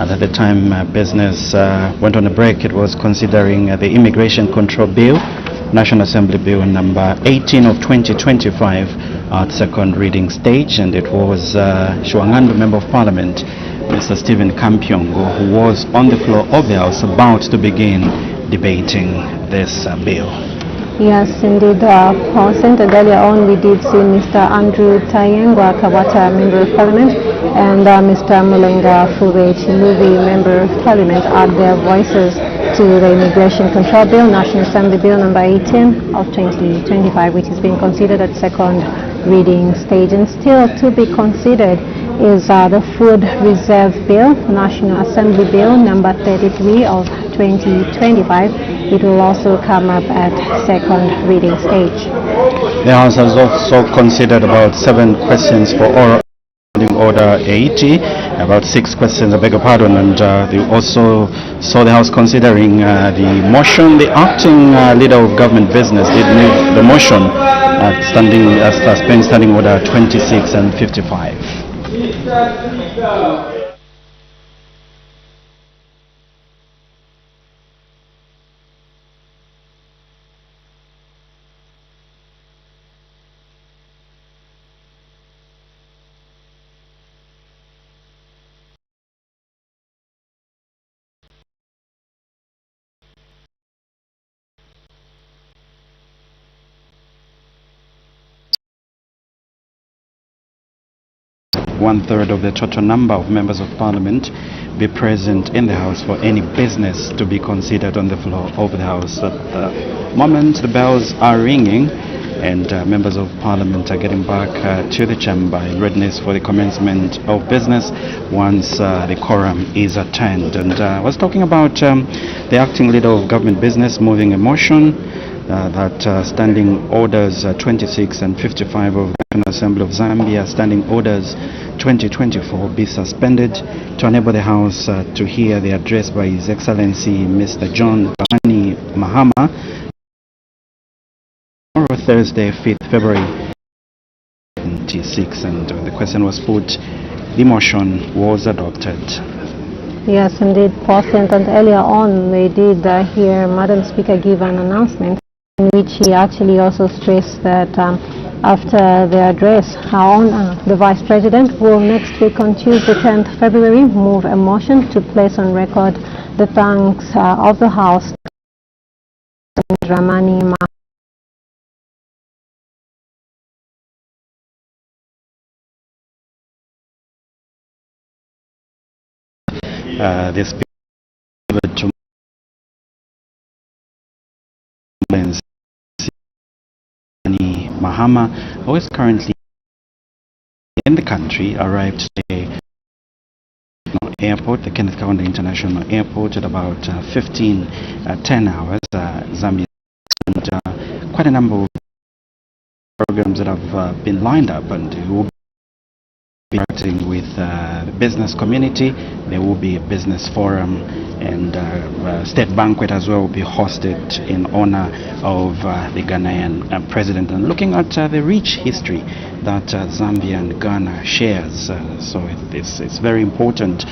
And at the time business went on a break, it was considering the Immigration Control Bill, National Assembly Bill number 18 of 2025 at second reading stage, and it was Shwangandu Member of Parliament, Mr. Stephen Kampyongo, who was on the floor of the House about to begin debating this bill. Yes, indeed, presented earlier on we did see Mr. Andrew Tayengwa Kawata, Member of Parliament, and Mr. Mulenga Fube Chiluvi, Member of Parliament, add their voices to the Immigration Control Bill, National Assembly Bill number 18 of 2025, which is being considered at second reading stage. And still to be considered is the Food Reserve Bill, National Assembly Bill number 33 of 2025. It will also come up at second reading stage. The House has also considered about 7 questions for oral order 80, about 6 questions, I beg your pardon, and they also saw the House considering the motion. The acting leader of government business did move the motion at standing order 26 and 55. One-third of the total number of members of Parliament be present in the House for any business to be considered on the floor of the House. At the moment, the bells are ringing, and members of Parliament are getting back to the chamber in readiness for the commencement of business once the quorum is attained. And I was talking about the acting leader of government business moving a motion that standing orders 26 and 55 of the National Assembly of Zambia, standing orders 2024 be suspended to enable the House to hear the address by His Excellency Mr. John Dramani Mahama tomorrow, Thursday, 5th February 2026. And the question was put, the motion was adopted. Yes, indeed, President. And earlier on we did hear Madam Speaker give an announcement in which he actually also stressed that after the address, the Vice President will next week on Tuesday, 10th February, move a motion to place on record the thanks of the House to Dramani Mahama. This to Mahama, who is currently in the country, arrived today at the airport, the Kenneth Kaunda International Airport, at about 10 hours. Zambia, and quite a number of programs that have been lined up, and he will be interacting with the business community. There will be a business forum, and state banquet as well will be hosted in honor of the Ghanaian president, and looking at the rich history that Zambia and Ghana shares. So it's very important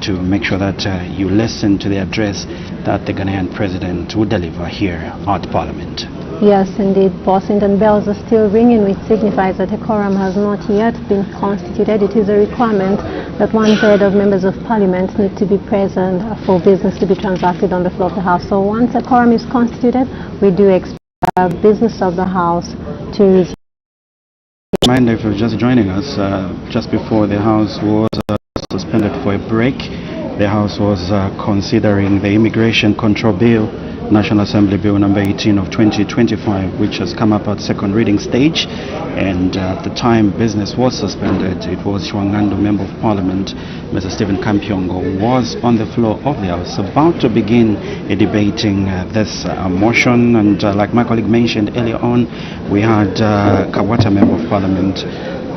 to make sure that you listen to the address that the Ghanaian president will deliver here at Parliament. Yes, indeed, President, and bells are still ringing, which signifies that a quorum has not yet been constituted. It is a requirement that 1/3 of members of Parliament need to be present for business to be transacted on the floor of the House. So once a quorum is constituted, we do expect business of the House to resume. Reminder, if you're just joining us, just before the House was suspended for a break, the House was considering the Immigration Control Bill, National Assembly Bill number 18 of 2025, which has come up at second reading stage, and at the time business was suspended, it was Shwangandu Member of Parliament, Mr. Stephen Kampyongo, was on the floor of the House about to begin debating this motion. And like my colleague mentioned earlier on, we had Kawata Member of Parliament,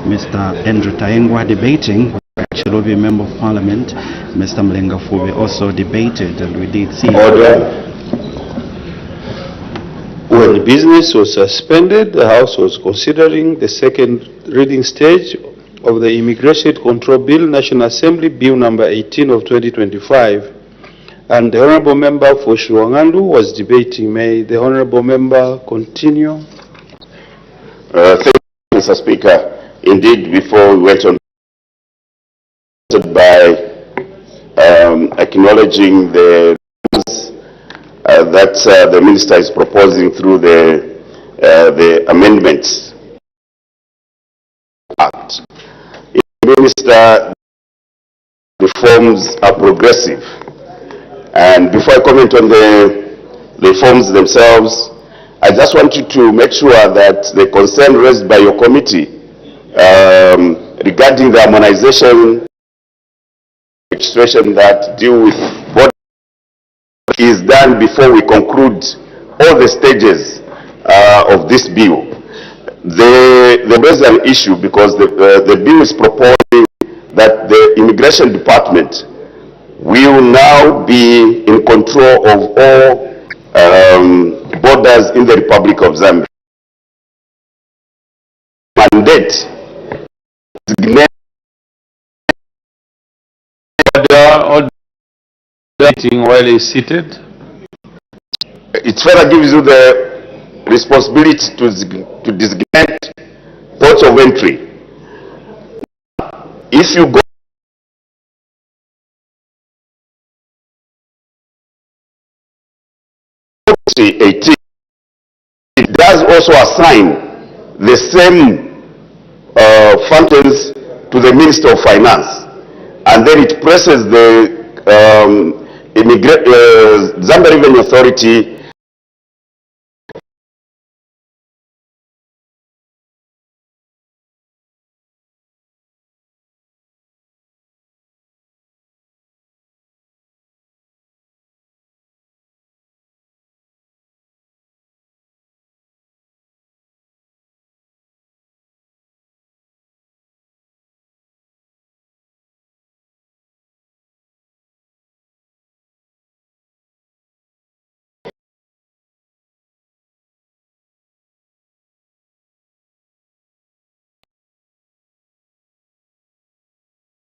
Mr. Andrew Tayengwa, debating. Chiluvi Member of Parliament, Mr. Mulenga Fube, also debated, and we did see order. When business was suspended, the House was considering the second reading stage of the Immigration Control Bill, National Assembly Bill number 18 of 2025. And the Honorable Member for Shiwangandu was debating. May the Honorable Member continue? Thank you, Mr. Speaker. Indeed, before we went on by acknowledging the that the Minister is proposing through the amendments Act. Minister, reforms are progressive. And before I comment on the reforms themselves, I just want you to make sure that the concern raised by your committee regarding the harmonization legislation that deal with border is done before we conclude all the stages of this bill. There is an issue because the bill is proposing that the Immigration Department will now be in control of all borders in the Republic of Zambia. Mandate while he's seated. It further gives you the responsibility to designate ports of entry. If you go 18, it does also assign the same functions to the Minister of Finance, and then it presses the Zambia Revenue Authority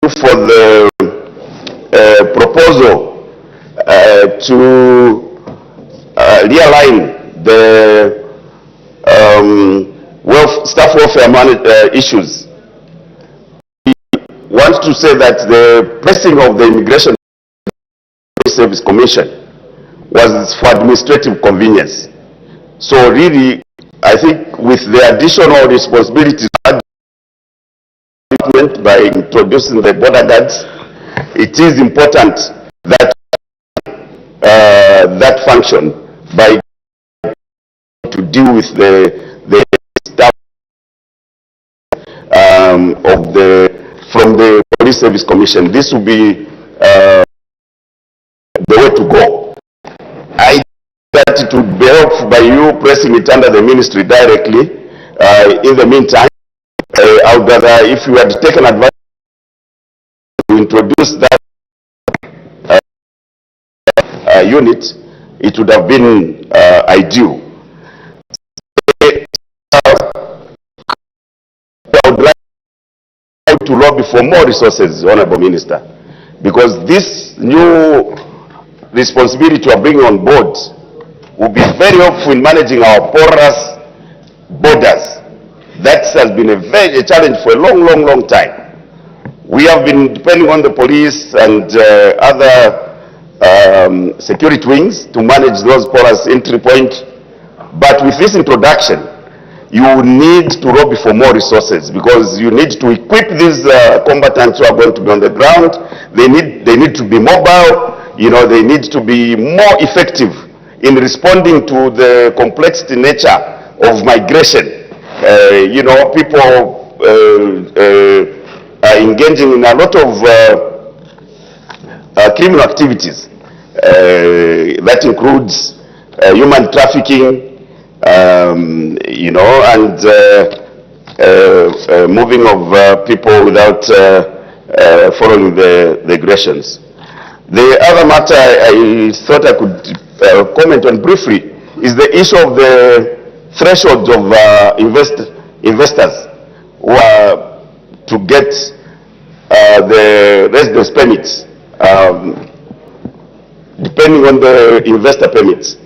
for the proposal to realign the staff welfare issues. We want to say that the pressing of the Immigration Service Commission was for administrative convenience. So really, I think with the additional responsibilities by introducing the border guards, it is important that that function by to deal with the staff of from the Police Service Commission. This will be the way to go. I think that it would be helpful by you pressing it under the ministry directly. In the meantime, I would rather, if you had taken advantage to introduce that unit, it would have been ideal. I would like to lobby for more resources, Honorable Minister, because this new responsibility you are bringing on board will be very helpful in managing our porous borders. That has been a challenge for a long time. We have been depending on the police and other security wings to manage those porous entry points. But with this introduction, you need to lobby for more resources because you need to equip these combatants who are going to be on the ground. They need to be mobile. You know, they need to be more effective in responding to the complexity nature of migration. You know, people are engaging in a lot of criminal activities. That includes human trafficking, you know, and moving of people without following the regulations. The other matter I thought I could comment on briefly is the issue of the threshold of investors who are to get the residence permits, depending on the investor permits.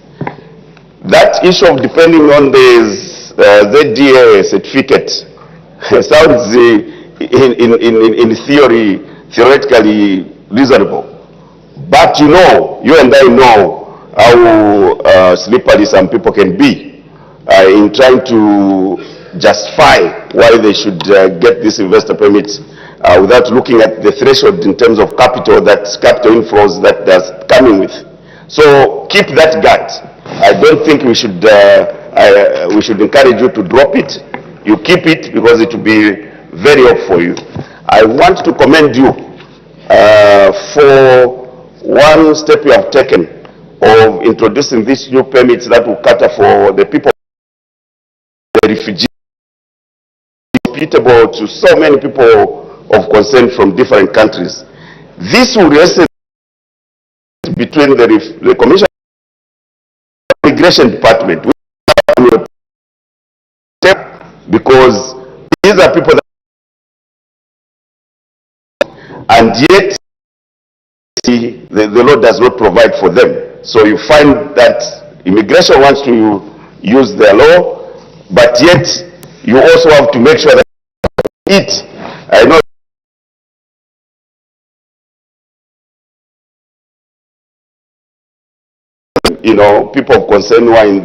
That issue of depending on the ZDA certificate sounds in theory, theoretically reasonable. But you know, you and I know how slippery some people can be in trying to justify why they should get these investor permits without looking at the threshold in terms of capital inflows that that's coming with. So keep that guard. I don't think we should encourage you to drop it. You keep it because it will be very helpful for you. I want to commend you for one step you have taken of introducing these new permits that will cater for the people, the refugees, applicable to so many people of concern from different countries. This will resonate between the Commission and the Immigration Department, because these are people that, and yet the law does not provide for them. So you find that immigration wants to use their law, but yet you also have to make sure that I know people of concern who are in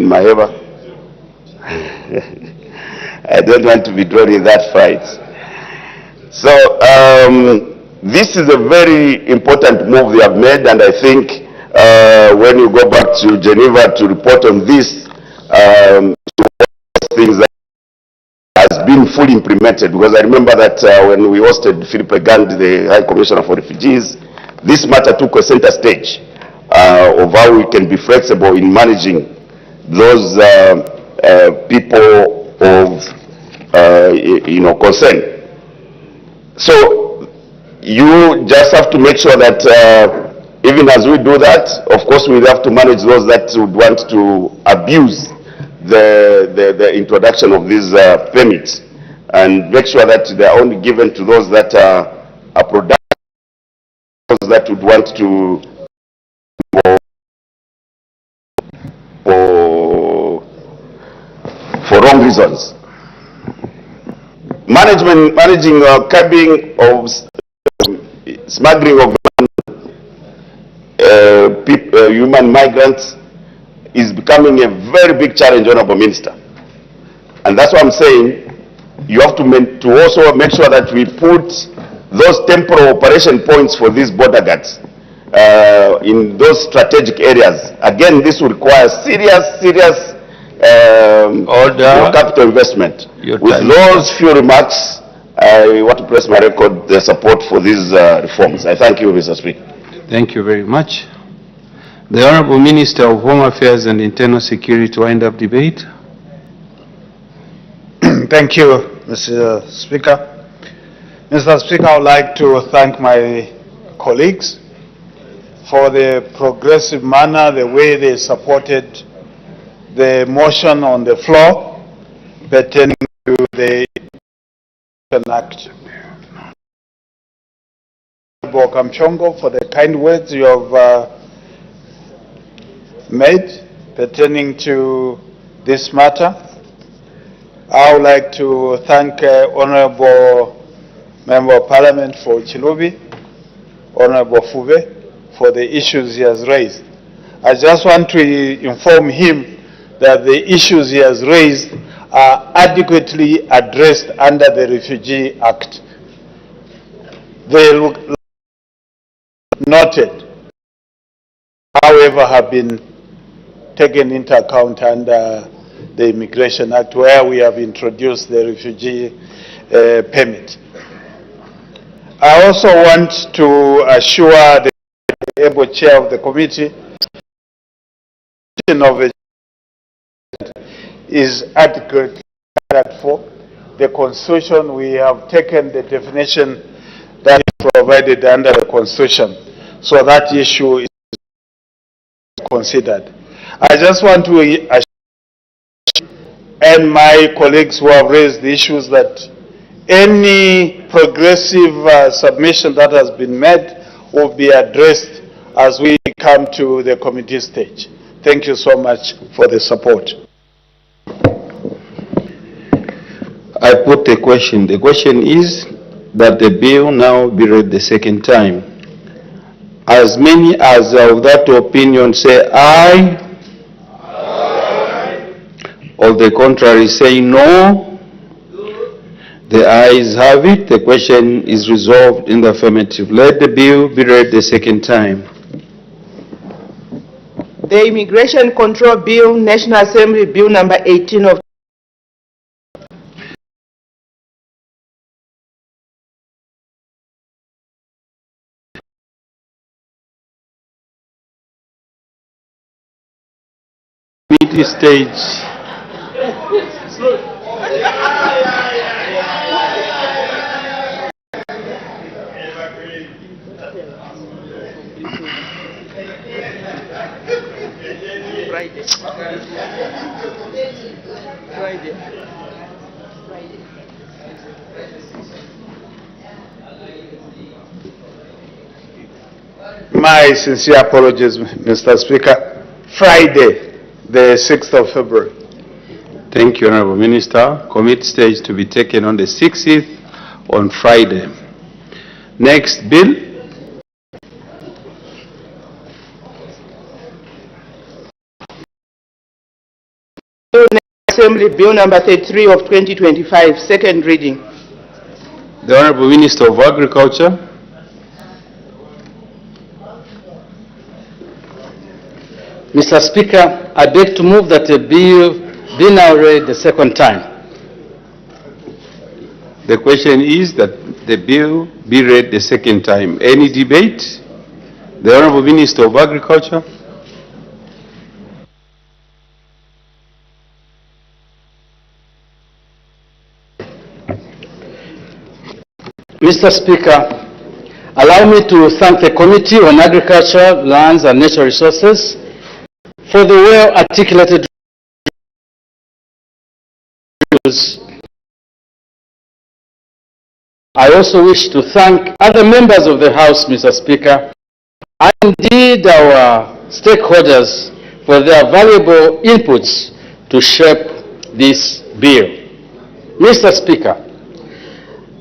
Maheba. I don't want to be drawn in that fight. So this is a very important move they have made, and I think when you go back to Geneva to report on this, things that has been fully implemented, because I remember that when we hosted Philippe Gand, the High Commissioner for Refugees, this matter took a center stage of how we can be flexible in managing those people of concern. So you just have to make sure that even as we do that, of course we have to manage those that would want to abuse the introduction of these permits, and make sure that they are only given to those that are productive, those that would want to for wrong reasons. Managing curbing of smuggling of human migrants is becoming a very big challenge, Honorable Minister. And that's what I'm saying. You have to also make sure that we put those temporal operation points for these border guards in those strategic areas. Again, this will require serious capital investment. With those few remarks, I want to press my record the support for these reforms. I thank you, Mr. Speaker. Thank you very much. The Honorable Minister of Home Affairs and Internal Security to wind up debate. Thank you, Mr. Speaker. Mr. Speaker, I would like to thank my colleagues for the progressive manner, the way they supported the motion on the floor pertaining to the Act. Kamchongo, for the kind words you have made pertaining to this matter. I would like to thank Honorable Member of Parliament for Chilubi, Honorable Fube, for the issues he has raised. I just want to inform him that the issues he has raised are adequately addressed under the Refugee Act. They look noted, however, have been taken into account under the Immigration Act, where we have introduced the refugee permit. I also want to assure the able chair of the committee of is adequately catered for. The Constitution, we have taken the definition that is provided under the Constitution, so that issue is considered. I just want to assure and my colleagues who have raised the issues that any progressive submission that has been made will be addressed as we come to the committee stage. Thank you so much for the support. I put the question. The question is that the bill now be read the second time. As many as are of that opinion say aye. Aye. Or the contrary say no. The ayes have it. The question is resolved in the affirmative. Let the bill be read the second time. The Immigration Control Bill, National Assembly Bill number 18 of Committee stage. My sincere apologies, Mr. Speaker. Friday, the 6th of February. Thank you, Honorable Minister. Committee stage to be taken on the 6th on Friday. Next bill. Assembly Bill number 33 of 2025, second reading. The Honorable Minister of Agriculture. Mr. Speaker, I beg to move that the bill be now read the second time. The question is that the bill be read the second time. Any debate? The Honorable Minister of Agriculture. Mr. Speaker, allow me to thank the Committee on Agriculture, Lands and Natural Resources for the well-articulated views. I also wish to thank other members of the House, Mr. Speaker, and indeed our stakeholders for their valuable inputs to shape this bill. Mr. Speaker,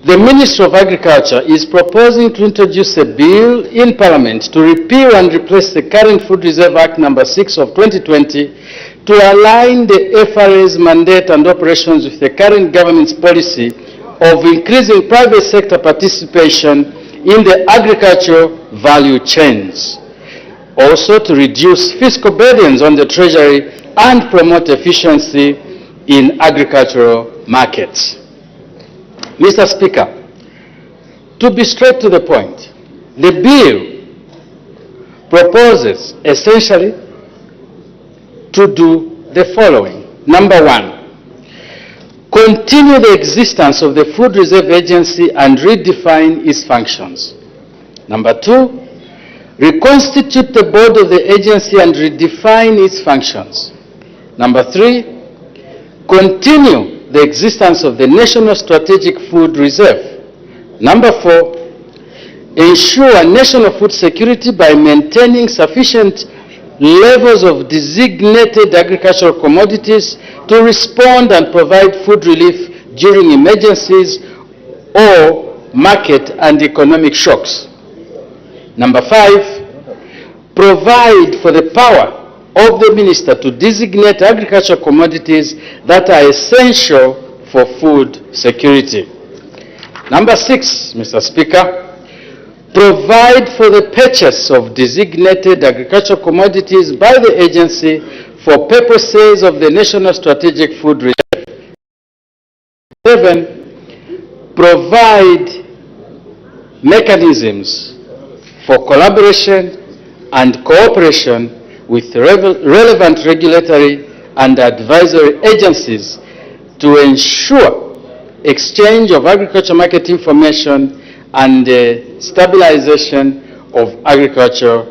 the Ministry of Agriculture is proposing to introduce a bill in Parliament to repeal and replace the current Food Reserve Act number 6 of 2020 to align the FRA's mandate and operations with the current government's policy of increasing private sector participation in the agricultural value chains. Also to reduce fiscal burdens on the Treasury and promote efficiency in agricultural markets. Mr. Speaker, to be straight to the point, the bill proposes essentially to do the following. Number one, continue the existence of the Food Reserve Agency and redefine its functions. Number two, reconstitute the board of the agency and redefine its functions. Number three, continue the existence of the National Strategic Food Reserve. Number four, ensure national food security by maintaining sufficient levels of designated agricultural commodities to respond and provide food relief during emergencies or market and economic shocks. Number five, provide for the power of the minister to designate agricultural commodities that are essential for food security. Number six, Mr. Speaker, provide for the purchase of designated agricultural commodities by the agency for purposes of the National Strategic Food Reserve. 7, provide mechanisms for collaboration and cooperation with relevant regulatory and advisory agencies to ensure exchange of agriculture market information and stabilization of agriculture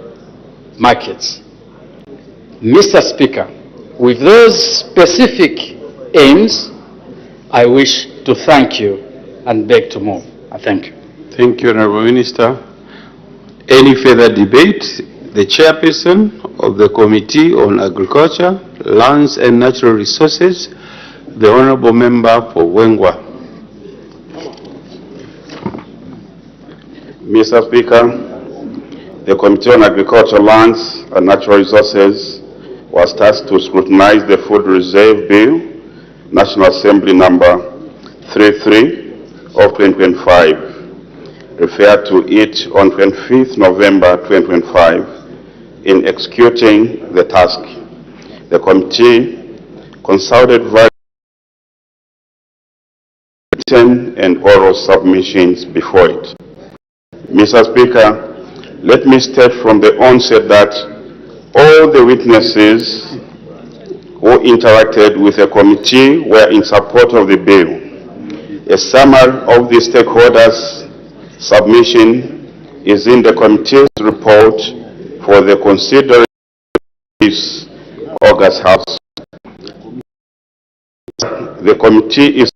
markets. Mr. Speaker, with those specific aims, I wish to thank you and beg to move. I thank you. Thank you, Honorable Minister. Any further debate? The chairperson of the Committee on Agriculture, Lands and Natural Resources, the Honorable Member for Wengwa. Mr. Speaker, the Committee on Agriculture, Lands and Natural Resources was tasked to scrutinize the Food Reserve Bill, National Assembly number 33 of 2025, referred to it on 25th November 2025. In executing the task, the committee consulted various written and oral submissions before it. Mr. Speaker, let me state from the onset that all the witnesses who interacted with the committee were in support of the bill. A summary of the stakeholders' submission is in the committee's report for the consideration this August House. The committee is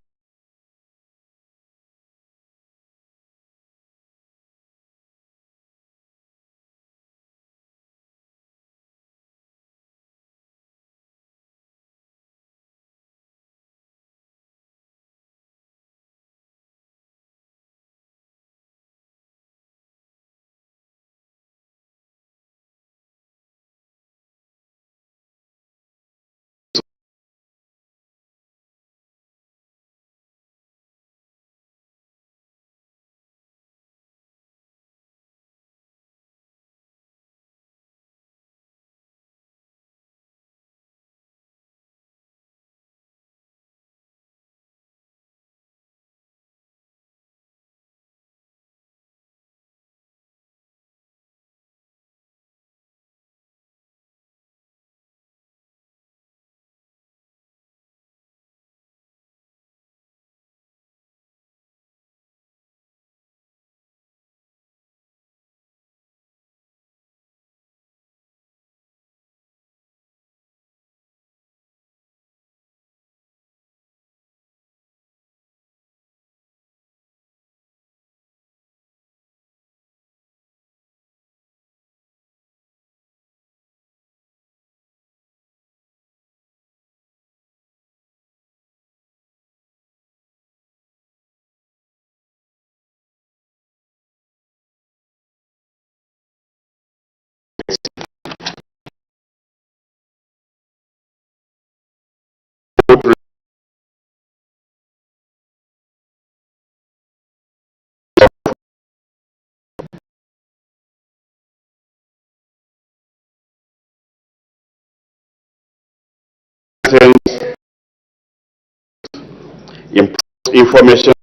information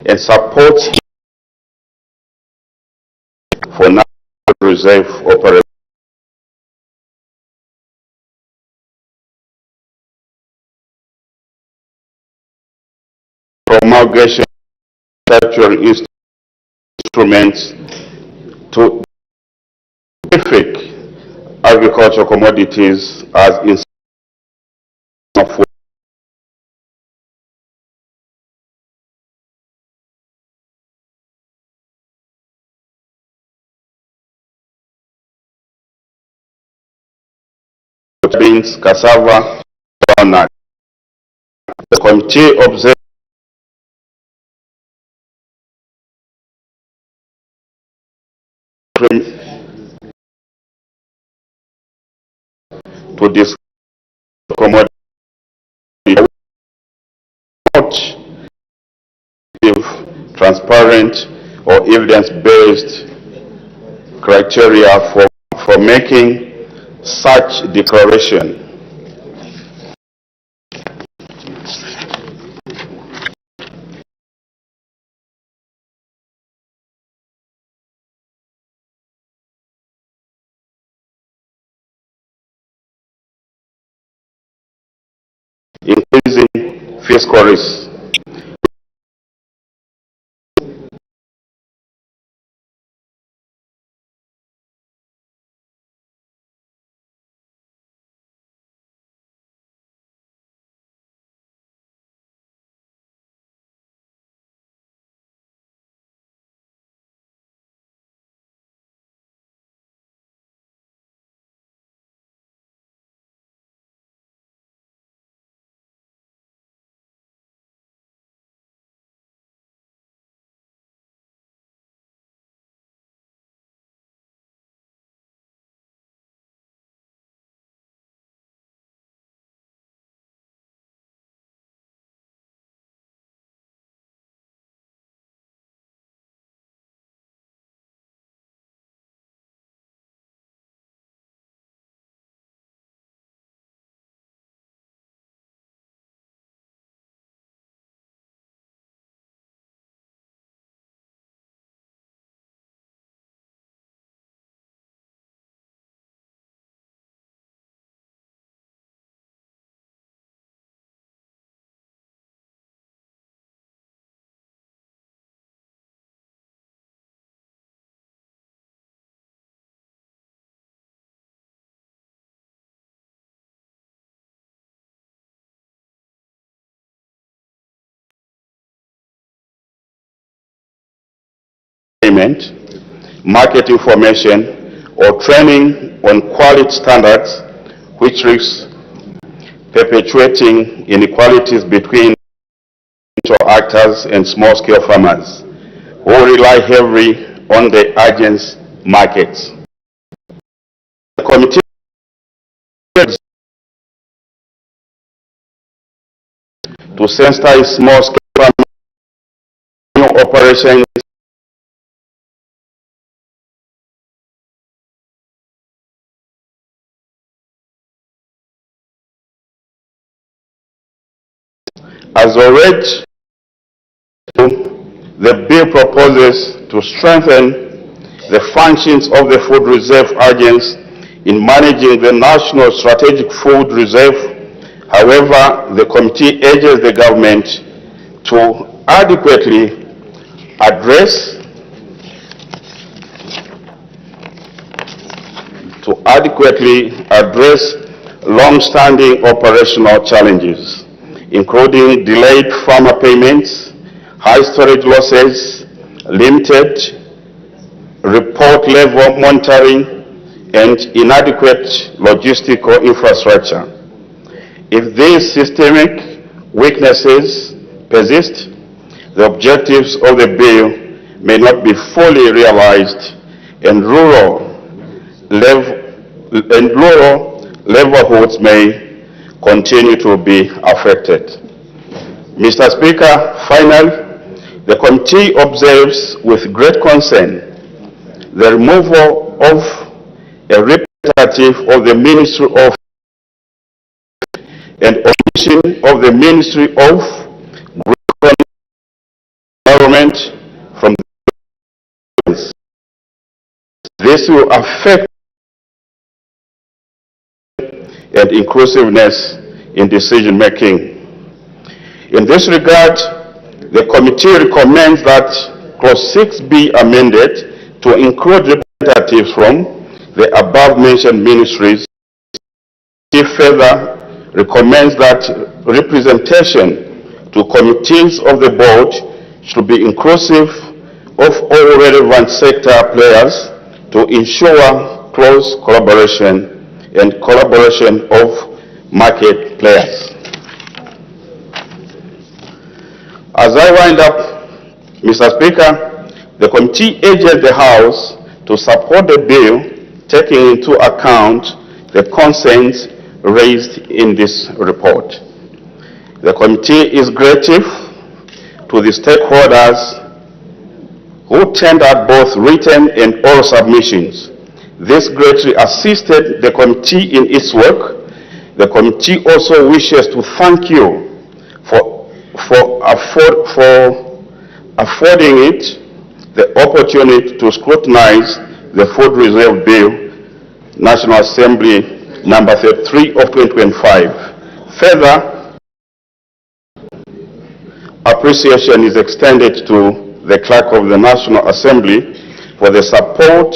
and support for National Reserve operation. Promulgation of statutory instruments to specific agricultural commodities as in beans, cassava, groundnut. The committee observed to this commodity transparent or evidence-based criteria for making such declaration. Increasing fiscal risk. management, market information, or training on quality standards, which risks perpetuating inequalities between actors and small-scale farmers who rely heavily on the agents' markets. The committee to sensitize small-scale farming operations as already. The bill proposes to strengthen the functions of the food reserve agents in managing the national strategic food reserve. However, the committee urges the government to adequately address long-standing operational challenges, including delayed farmer payments, high storage losses, limited report level monitoring, and inadequate logistical infrastructure. If these systemic weaknesses persist, the objectives of the bill may not be fully realized, and rural livelihoods may continue to be affected. Mr. Speaker, finally, the committee observes with great concern the removal of a representative of the Ministry of and omission of the Ministry of Environment from the This will affect and inclusiveness in decision making. In this regard, the committee recommends that Clause 6B amended to include representatives from the above-mentioned ministries. It further recommends that representation to committees of the board should be inclusive of all relevant sector players to ensure close collaboration and collaboration of market players. As I wind up, Mr. Speaker, the committee urges the House to support the bill, taking into account the concerns raised in this report. The committee is grateful to the stakeholders who tendered both written and oral submissions. This greatly assisted the committee in its work. The committee also wishes to thank you for affording it the opportunity to scrutinize the Food Reserve Bill, National Assembly number 33 of 2025. Further, appreciation is extended to the Clerk of the National Assembly for the support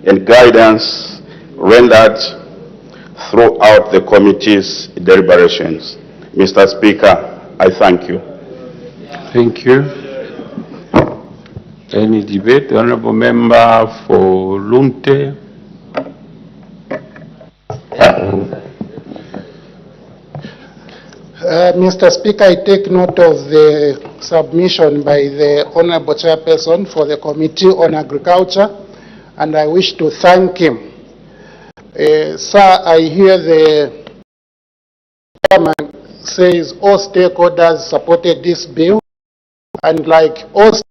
and guidance rendered throughout the committee's deliberations. Mr. Speaker, I thank you. Thank you. Any debate? The Honourable Member for Lunte. Mr. Speaker, I take note of the submission by the Honourable Chairperson for the Committee on Agriculture, and I wish to thank him. Sir, I hear the chairman says all stakeholders supported this bill, and like all the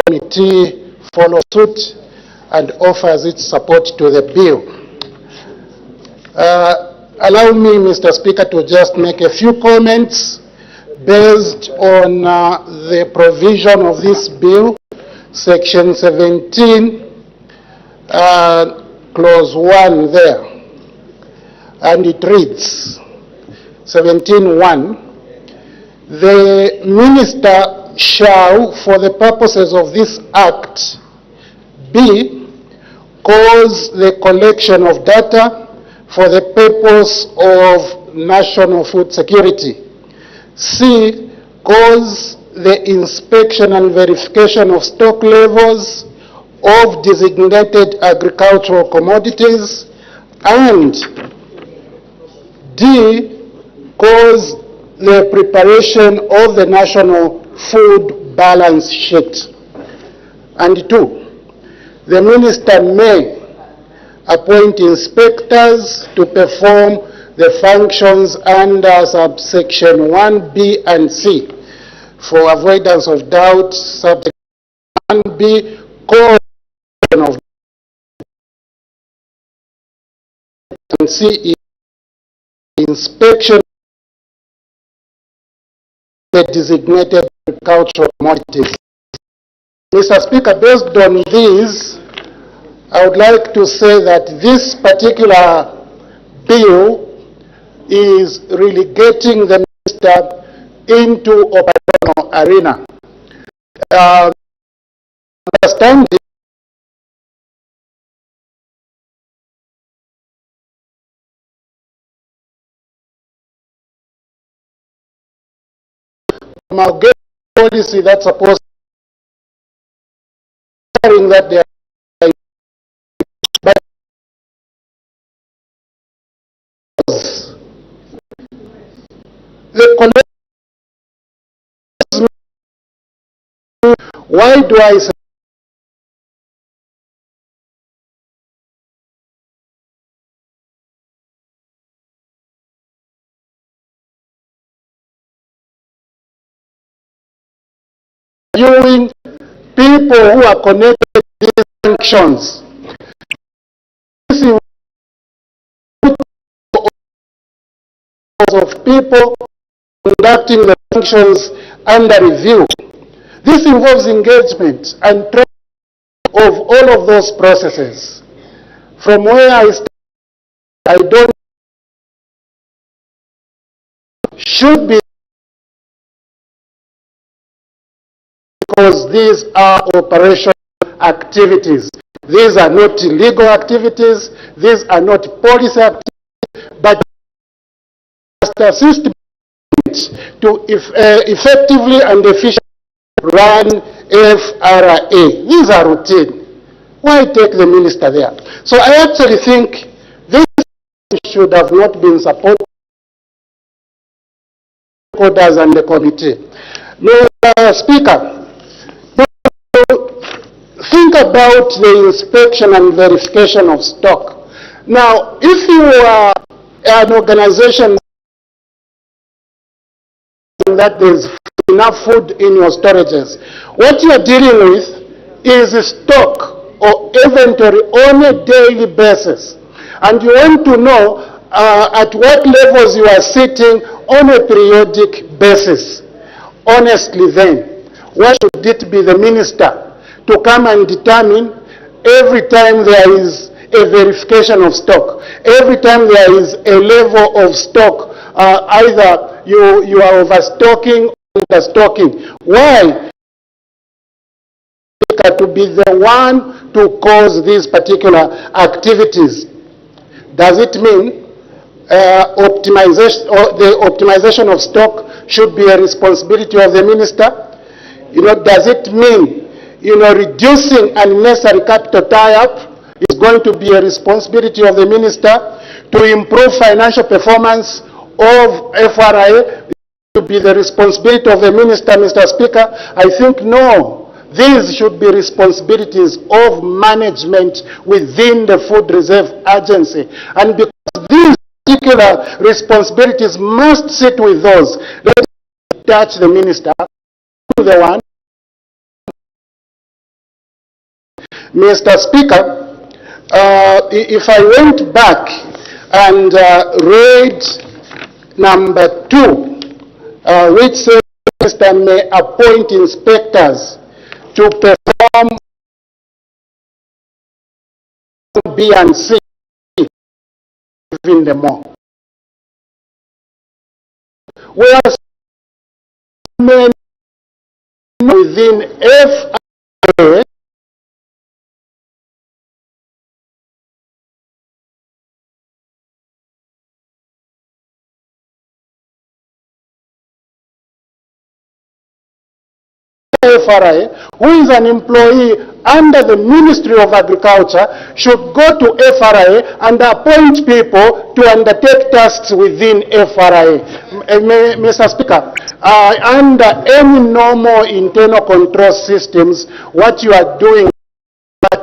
committee follows suit and offers its support to the bill. Allow me, Mr. Speaker, to just make a few comments based on the provision of this bill, Section 17, Clause 1 there. And it reads, 17.1, the minister shall, for the purposes of this Act, B, cause the collection of data for the purpose of national food security. C, cause the inspection and verification of stock levels of designated agricultural commodities, and D, cause the preparation of the national food balance sheet. And 2, the minister may appoint inspectors to perform the functions under subsection 1B and C. For avoidance of doubt, subsection 1B, of and C, inspection of the designated agricultural commodities. Mr. Speaker, based on these, I would like to say that this particular bill is relegating the minister into operational arena. Understanding amalgamation policy that's supposed to that they are, but the collection. Why do I say viewing people who are connected to these functions? This is of people conducting the functions under review. This involves engagement and training of all of those processes. From where I stand, I don't should be, because these are operational activities. These are not illegal activities. These are not policy activities, but must assist to effectively and efficiently run FRA. These are routine. Why take the minister there? So I actually think this should have not been supported by stakeholders and the committee. Mr. Speaker, think about the inspection and verification of stock. Now, if you are an organization that there's enough food in your storages, what you are dealing with is stock or inventory on a daily basis. And you want to know at what levels you are sitting on a periodic basis. Honestly then, why should it be the minister to come and determine every time there is a verification of stock, every time there is a level of stock, either you are overstocking or understocking? Why to be the one to cause these particular activities? Does it mean optimization, or the optimization of stock should be a responsibility of the minister? Does it mean reducing unnecessary capital tie-up is going to be a responsibility of the minister? To improve financial performance of FRA to be the responsibility of the minister, Mr. Speaker? I think no. These should be responsibilities of management within the Food Reserve Agency. And because these particular responsibilities must sit with those, let us touch the minister, the one. Mr. Speaker, if I went back and read number 2, which says the minister may appoint inspectors to perform B and C, even the more. Whereas men within FRA FRA, who is an employee under the Ministry of Agriculture, should go to FRA and appoint people to undertake tasks within FRA. Mr. Speaker, under any normal internal control systems, what you are doing is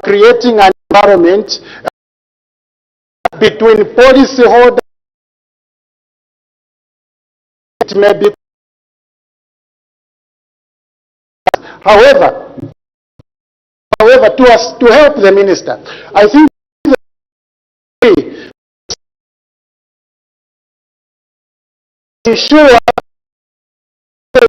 creating an environment between policyholders. It may be. However, to help the minister, I think ensure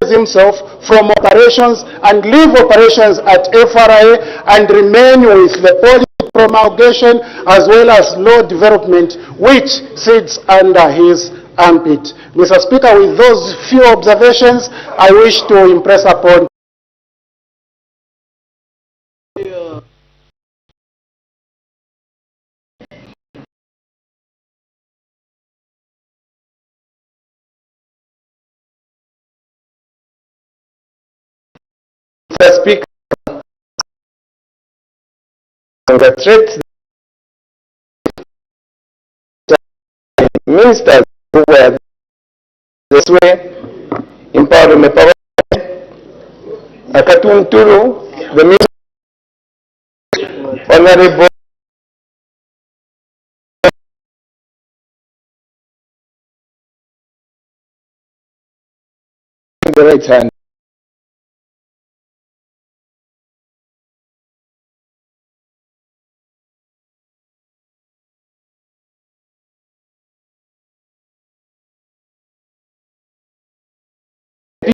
himself from operations and leave operations at FRA and remain with the policy promulgation as well as law development, which sits under his armpit. Mr. Speaker, with those few observations, I wish to impress upon Mr. Speaker, congratulate the ministers who were this way, empower me power, Akatunturu, the minister, Honorable the right hand.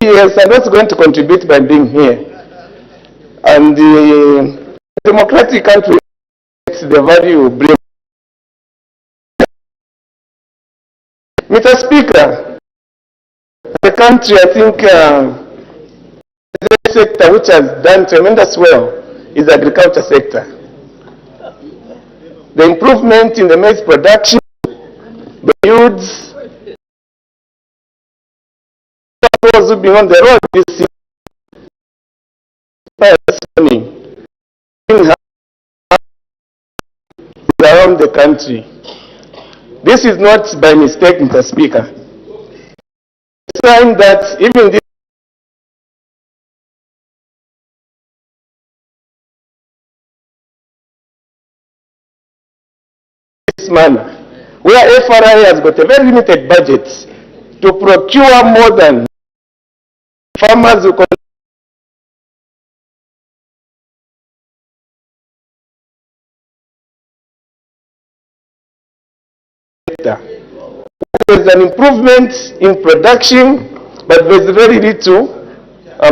Yes, I'm not going to contribute by being here. And the democratic country, the value bring. Mr. Speaker, the country, I think, the sector which has done tremendous well is the agriculture sector. The improvement in the maize production, the yields, those who be on the road this morning, around the country. This is not by mistake, Mr. Speaker. It's a sign that even this manner, where FRA has got a very limited budget to procure more than farmers who there's an improvement in production, but there's very little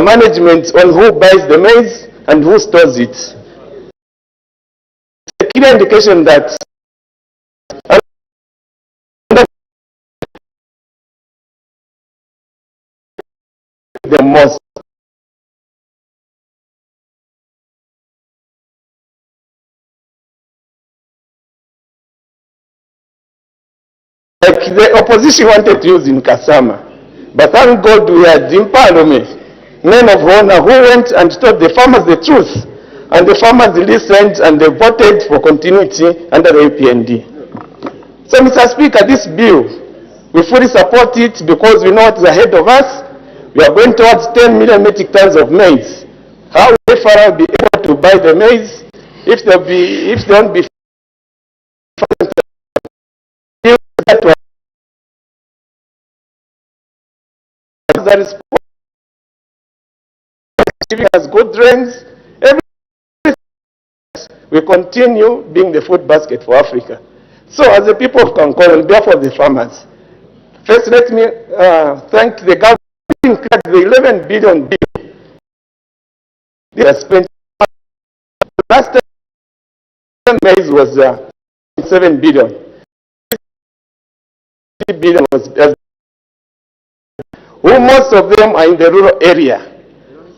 management on who buys the maize and who stores it. It's a clear indication that the most like the opposition wanted to use in Kasama. But thank God we had in Parliament men of honor who went and told the farmers the truth. And the farmers listened and they voted for continuity under the APND. So, Mr. Speaker, this bill, we fully support it because we know what is ahead of us. We are going towards 10 million metric tons of maize. How will FRA be able to buy the maize if they won't be giving us good drains, we continue being the food basket for Africa. So as the people of Concord, on behalf of the farmers, first let me thank the government. The 11 billion bill they are spent. Last time maize was 7 billion. 3 billion was most of them are in the rural area.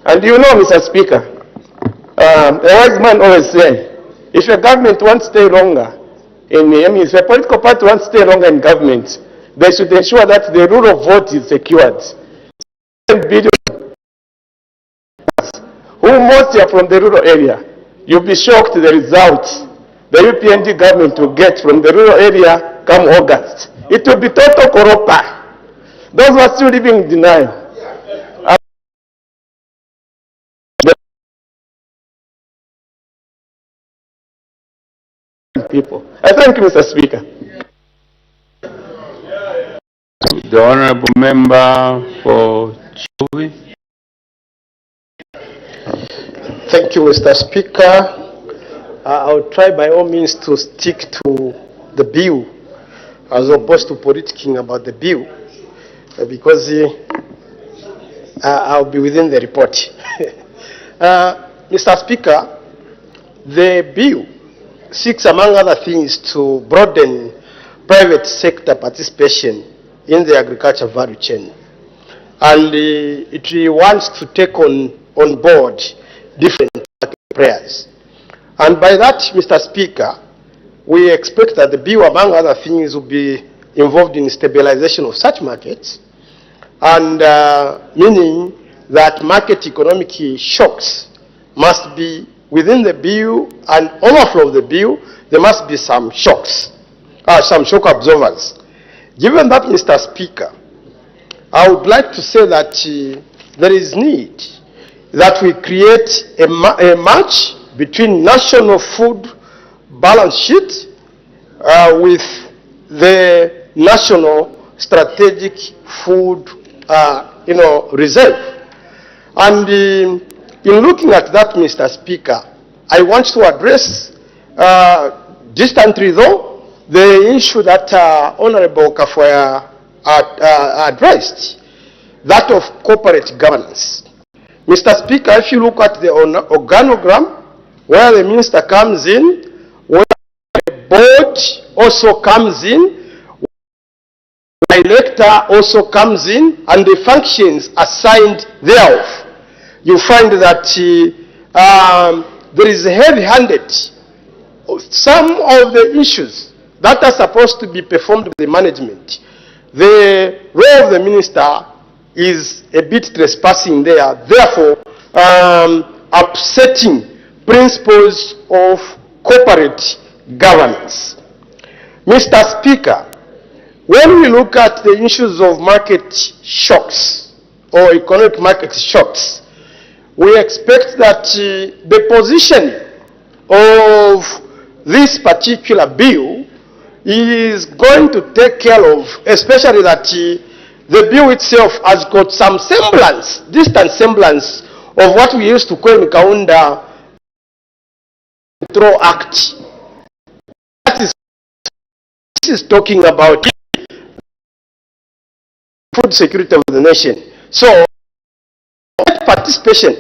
And you know, Mr. Speaker, a wise man always said, if a government wants to stay longer, if a political party wants to stay longer in government, they should ensure that the rural vote is secured. 7 billion who mostly are from the rural area, you'll be shocked the results the UPND government will get from the rural area come August. It will be total koropa. Those who are still living in denial. People. I thank you, Mr. Speaker. The Honorable Member for Chilubi. Thank you, Mr. Speaker. I'll try by all means to stick to the bill as opposed to politicking about the bill because I'll be within the report. Mr. Speaker, the bill seeks, among other things, to broaden private sector participation in the agriculture value chain. And it wants to take on board different players. And by that, Mr. Speaker, we expect that the bill, among other things, will be involved in stabilization of such markets, and meaning that market economic shocks must be within the bill, and overflow of the bill, there must be some shocks, some shock absorbers. Given that, Mr. Speaker, I would like to say that there is need that we create a match between national food balance sheet with the national strategic food reserve. And in looking at that, Mr. Speaker, I want to address distantly though the issue that Honorable Kafoya addressed, that of corporate governance. Mr. Speaker, if you look at the organogram, where the minister comes in, where the board also comes in, the director also comes in, and the functions assigned thereof, you find that there is heavy-handed. Some of the issues that are supposed to be performed by the management, the role of the minister is a bit trespassing there, therefore upsetting principles of corporate governance. Mr. Speaker, when we look at the issues of market shocks or economic market shocks, we expect that the position of this particular bill is going to take care of, especially that the bill itself has got some semblance, distant semblance of what we used to call in Kaunda Control Act. This is talking about food security of the nation. So, participation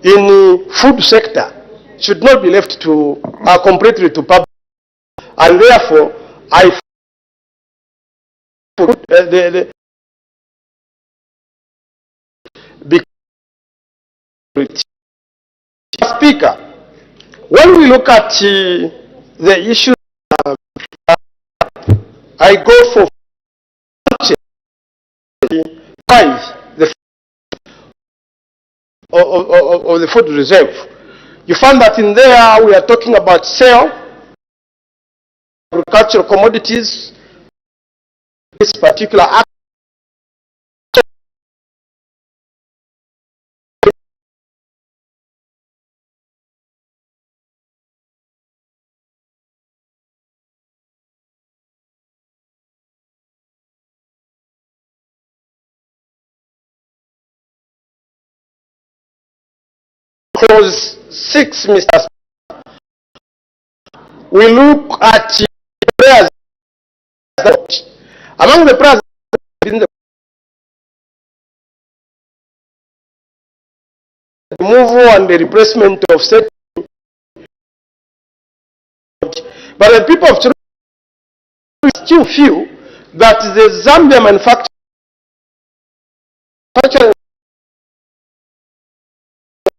in the food sector should not be left to completely to public, and therefore I put Speaker, when we look at the issue, I go for 5 of the food reserve. You find that in there we are talking about sale, agricultural commodities, this particular act. Clause 6, Mr. Speaker, we look at prayers. Among the prayers in the removal and the replacement of certain, but the people of Chile still feel that the Zambia manufacturing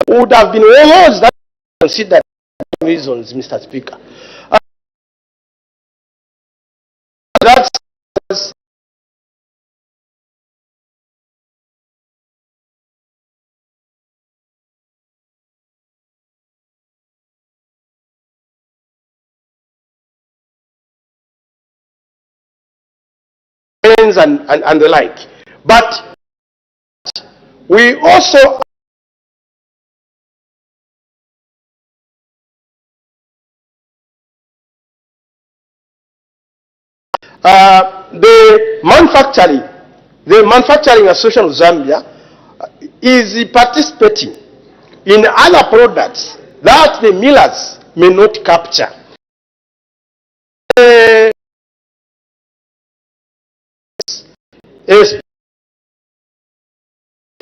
would have been almost that considered reasons, Mr. Speaker. That's grains and the like. But we also the Manufacturing Association of Zambia is participating in other products that the millers may not capture.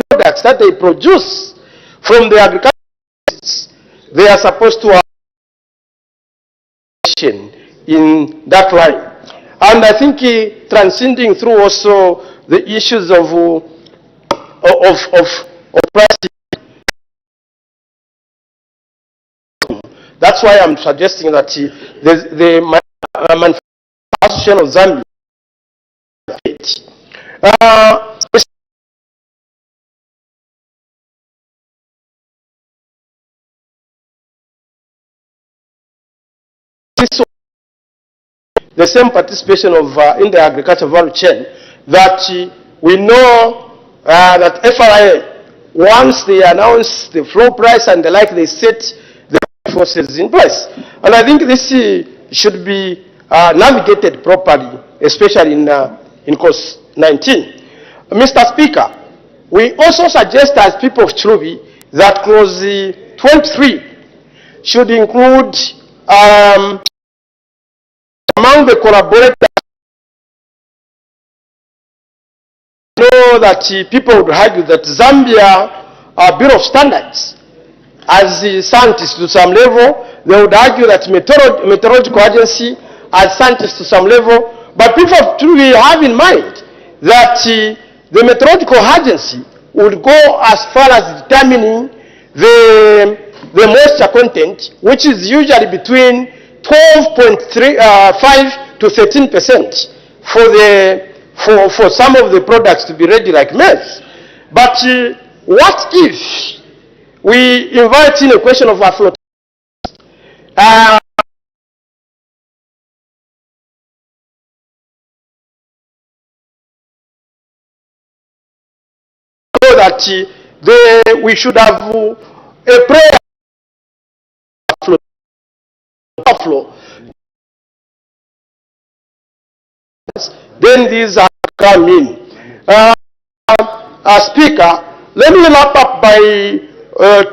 Products that they produce from the agriculture, they are supposed to have in that line. And I think transcending through also the issues of pricing. That's why I'm suggesting that the Manufacturing Association of Zambia the same participation of in the agriculture value chain that we know that FRA, once they announce the floor price and the like, they set the forces in place. And I think this should be navigated properly, especially in course 19. Mr. Speaker, we also suggest as people of Chilubi that clause 23 should include among the collaborators. I know that people would argue that Zambia Bureau of Standards, as scientists to some level, they would argue that meteorological agency as scientists to some level, but people truly have in mind that the meteorological agency would go as far as determining the moisture content, which is usually between 12.5 to 13% for some of the products to be ready like maize. But what if we invite in a question of affluent so that we should have a prayer flow. Then these are come in. Speaker, let me wrap up by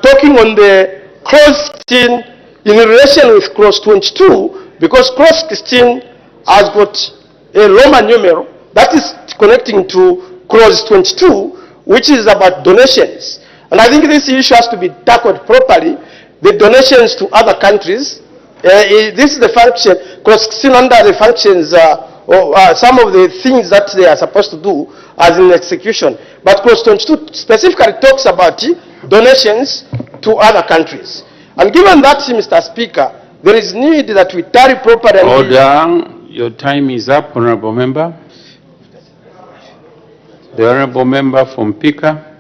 talking on the clause 16 in relation with clause 22, because clause 16 has got a Roman numeral that is connecting to clause 22, which is about donations. And I think this issue has to be tackled properly. The donations to other countries, this is the function, clause 16 under the functions, some of the things that they are supposed to do as in execution. But clause 22 specifically talks about donations to other countries. And given that, Mr. Speaker, there is need that we tarry properly. Order. Your time is up, Honorable Member. The Honorable Member from Pika.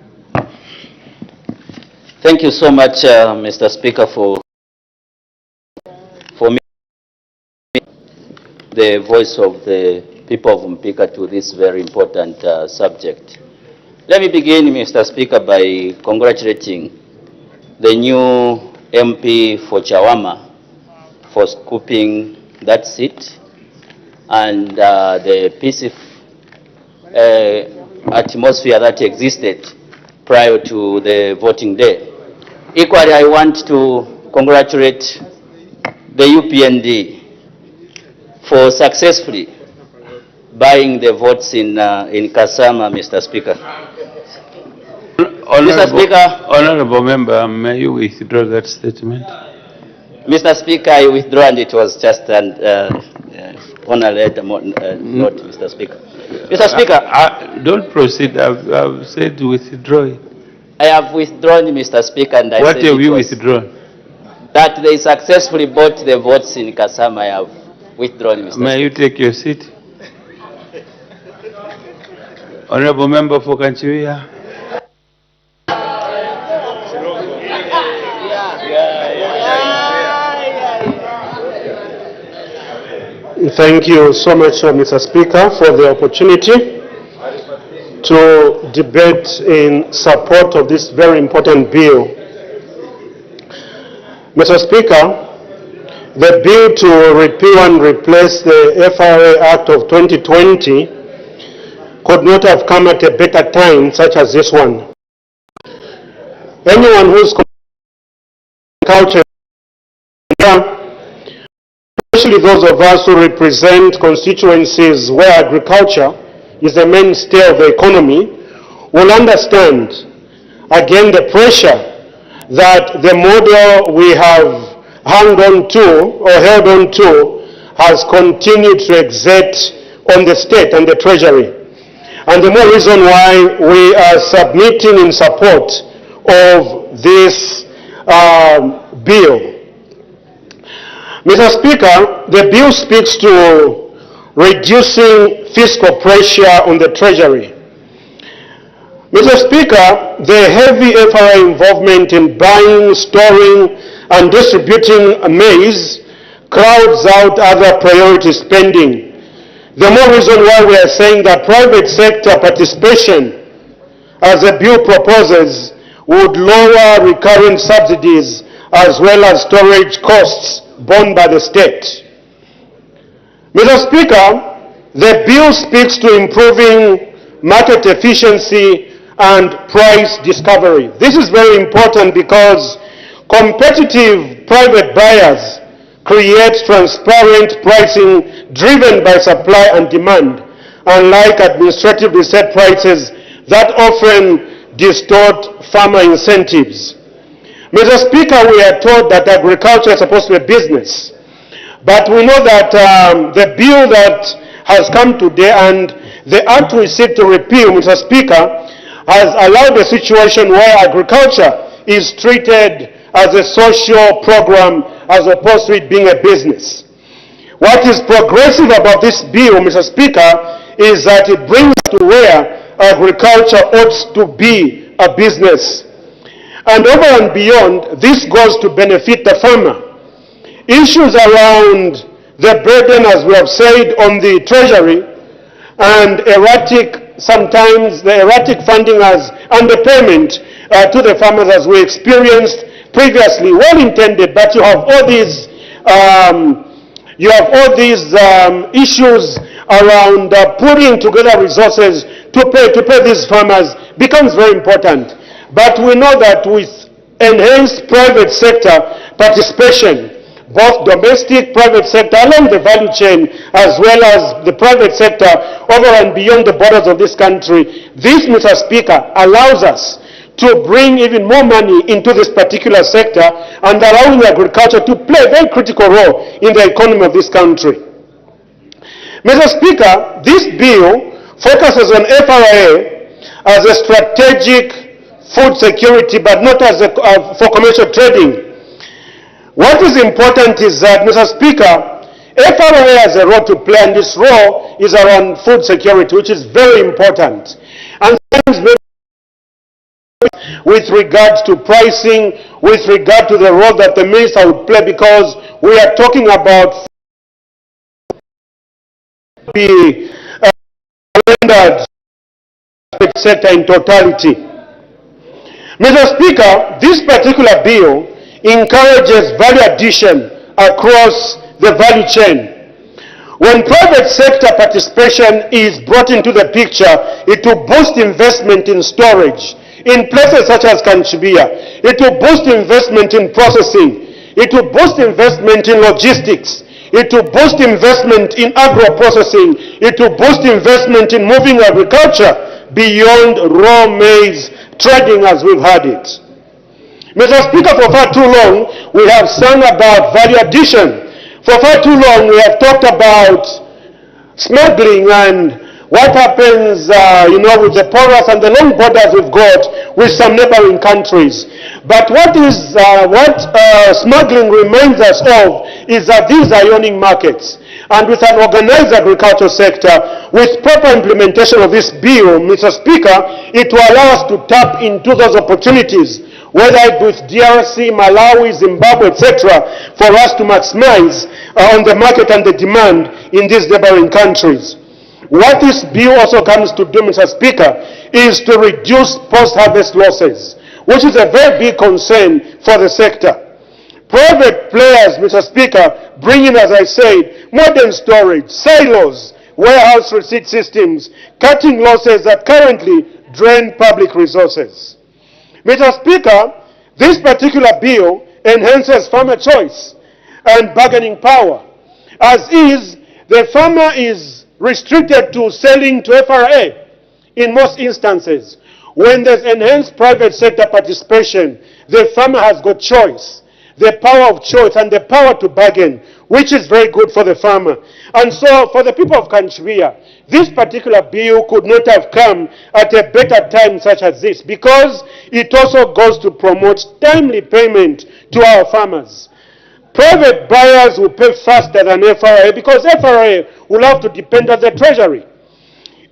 Thank you so much, Mr. Speaker, for me the voice of the people of Mpika to this very important subject. Let me begin, Mr. Speaker, by congratulating the new MP for Chawama for scooping that seat and the peaceful atmosphere that existed prior to the voting day. Equally, I want to congratulate the UPND for successfully buying the votes in Kasama, Mr. Speaker. Mr. Speaker. Honorable Member, may you withdraw that statement? Mr. Speaker, I withdraw, and it was just on a letter note, Mr. Speaker. Mr. Speaker. Don't proceed. I've said withdraw it. I have withdrawn, Mr. Speaker, and I what said have you withdrawn? That they successfully bought the votes in Kasama. I have withdrawn, Mr. May you take your seat? Honorable Member for Kanchiwia. Thank you so much, Mr. Speaker, for the opportunity to debate in support of this very important bill. Mr. Speaker, the bill to repeal and replace the FRA Act of 2020 could not have come at a better time such as this one. Anyone who's culture, especially those of us who represent constituencies where agriculture is the mainstay of the economy, will understand again the pressure that the model we have hung on to or held on to has continued to exert on the state and the treasury. And the more reason why we are submitting in support of this bill. Mr. Speaker, the bill speaks to reducing fiscal pressure on the treasury. Mr. Speaker, the heavy FRA involvement in buying, storing, and distributing maize crowds out other priority spending. The more reason why we are saying that private sector participation, as the bill proposes, would lower recurrent subsidies as well as storage costs borne by the state. Mr. Speaker, the bill speaks to improving market efficiency and price discovery. This is very important because competitive private buyers create transparent pricing driven by supply and demand, unlike administratively set prices that often distort farmer incentives. Mr. Speaker, we are told that agriculture is supposed to be a business, but we know that the bill that has come today and the act we seek to repeal, Mr. Speaker, has allowed a situation where agriculture is treated as a social program as opposed to it being a business. What is progressive about this bill, Mr. Speaker, is that it brings to where agriculture ought to be a business. And over and beyond, this goes to benefit the farmer. Issues around the burden, as we have said, on the treasury and sometimes the erratic funding as underpayment to the farmers as we experienced previously, well intended, but you have all these issues around putting together resources to pay these farmers becomes very important. But we know that with enhanced private sector participation, both domestic private sector along the value chain as well as the private sector over and beyond the borders of this country, this, Mr. Speaker, allows us to bring even more money into this particular sector and allowing agriculture to play a very critical role in the economy of this country. Mr. Speaker, this bill focuses on FRA as a strategic food security, but not as for commercial trading. What is important is that, Mr. Speaker, FRA has a role to play, and this role is around food security, which is very important. And with regards to pricing, with regard to the role that the minister would play, because we are talking about the rendered sector in totality. Mr. Speaker, this particular bill encourages value addition across the value chain. When private sector participation is brought into the picture, it will boost investment in storage in places such as Kanchibia. It will boost investment in processing. It will boost investment in logistics. It will boost investment in agro-processing. It will boost investment in moving agriculture beyond raw maize trading as we've had it. Mr. Speaker, for far too long, we have sung about value addition. For far too long, we have talked about smuggling and what happens, with the porous and the long borders we've got with some neighboring countries. But what smuggling reminds us of is that these are yawning markets. And with an organized agricultural sector, with proper implementation of this bill, Mr. Speaker, it will allow us to tap into those opportunities, whether it be with DRC, Malawi, Zimbabwe, etc., for us to maximize on the market and the demand in these neighboring countries. What this bill also comes to do, Mr. Speaker, is to reduce post-harvest losses, which is a very big concern for the sector. Private players, Mr. Speaker, bring in, as I said, modern storage, silos, warehouse receipt systems, cutting losses that currently drain public resources. Mr. Speaker, this particular bill enhances farmer choice and bargaining power. As is, the farmer is restricted to selling to FRA in most instances. When there's enhanced private sector participation, the farmer has got choice, the power of choice and the power to bargain, which is very good for the farmer. And so for the people of Kanchivia, this particular bill could not have come at a better time such as this, because it also goes to promote timely payment to our farmers. Private buyers will pay faster than FRA because FRA will have to depend on the treasury.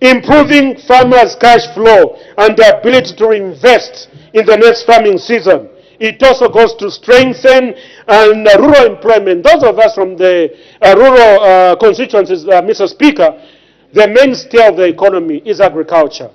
Improving farmers' cash flow and the ability to invest in the next farming season. It also goes to strengthen rural employment. Those of us from the rural constituencies, Mr. Speaker, the mainstay of the economy is agriculture.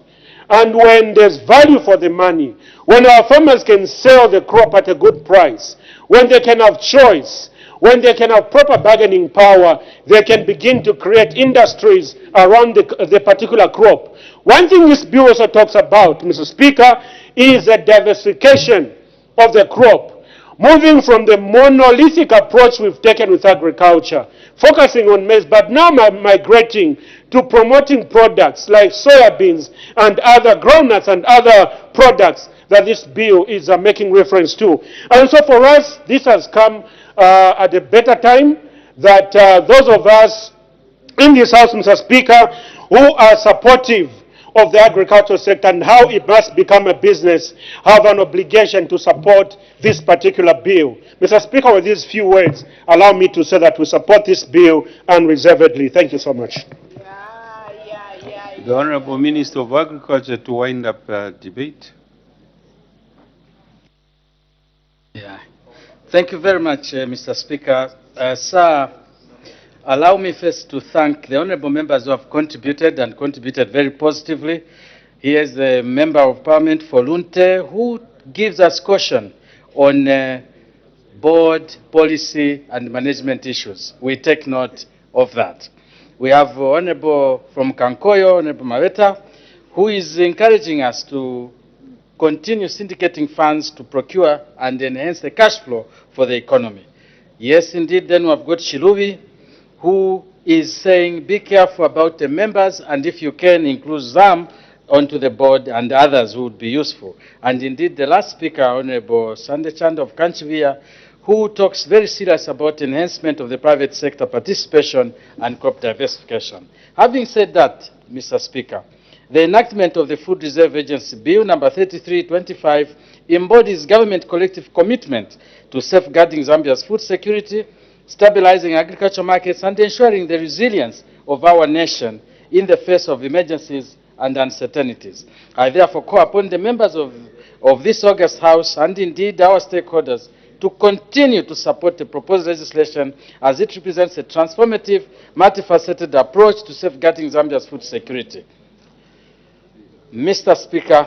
And when there's value for the money, when our farmers can sell the crop at a good price, when they can have choice, when they can have proper bargaining power, they can begin to create industries around the particular crop. One thing this bill also talks about, Mr. Speaker, is a diversification of the crop, moving from the monolithic approach we've taken with agriculture, focusing on maize, but now migrating to promoting products like soybeans and other groundnuts and other products that this bill is making reference to. And so for us, this has come at a better time, that those of us in this House, Mr. Speaker, who are supportive of the agricultural sector and how it must become a business, have an obligation to support this particular bill. Mr. Speaker, with these few words, allow me to say that we support this bill unreservedly. Thank you so much. The Honorable Minister of Agriculture to wind up debate. Yeah. Thank you very much, Mr. Speaker. Sir, allow me first to thank the honorable members who have contributed and contributed very positively. Here is the Member of Parliament for Lunte, who gives us caution on board policy and management issues. We take note of that. We have Honorable from Kankoyo, Honorable Maweta, who is encouraging us to continue syndicating funds to procure and enhance the cash flow for the economy. Yes, indeed. Then we have got Shiluvi, who is saying be careful about the members, and if you can include ZAM onto the board and others who would be useful. And indeed, the last speaker, Honorable Sandechand of Kanchivia, who talks very serious about enhancement of the private sector participation and crop diversification. Having said that, Mr. Speaker, the enactment of the Food Reserve Agency Bill number 3325 embodies government collective commitment to safeguarding Zambia's food security, stabilizing agricultural markets, and ensuring the resilience of our nation in the face of emergencies and uncertainties. I therefore call upon the members of this August House and indeed our stakeholders to continue to support the proposed legislation as it represents a transformative, multifaceted approach to safeguarding Zambia's food security. Mr. Speaker,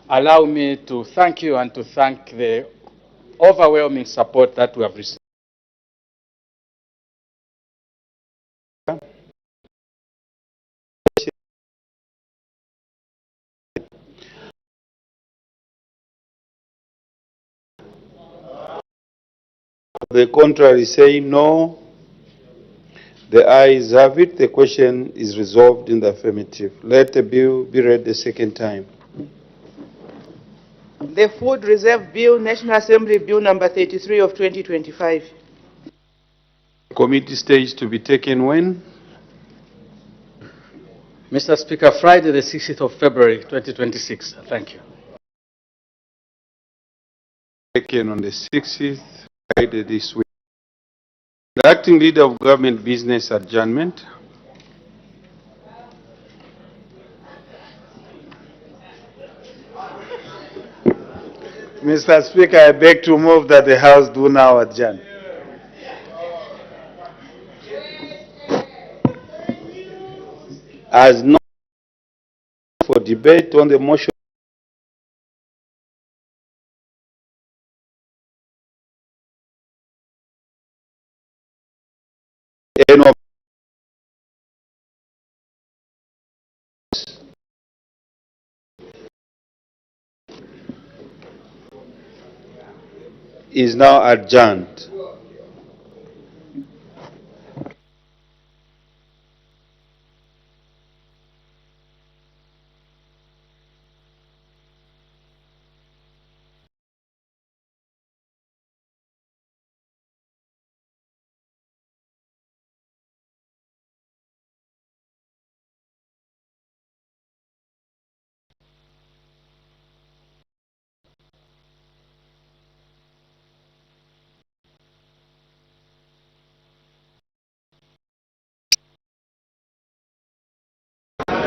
allow me to thank you and to thank the overwhelming support that we have received. The contrary say no. The ayes have it. The question is resolved in the affirmative. Let the bill be read the second time. The Food Reserve Bill, National Assembly Bill number 33 of 2025. Committee stage to be taken when? Mr. Speaker, Friday the 16th of February 2026. Thank you. Taken on the 16th, Friday this week. The Acting Leader of Government Business Adjournment. Mr. Speaker, I beg to move that the House do now adjourn. As not for debate on the motion. Is now adjourned.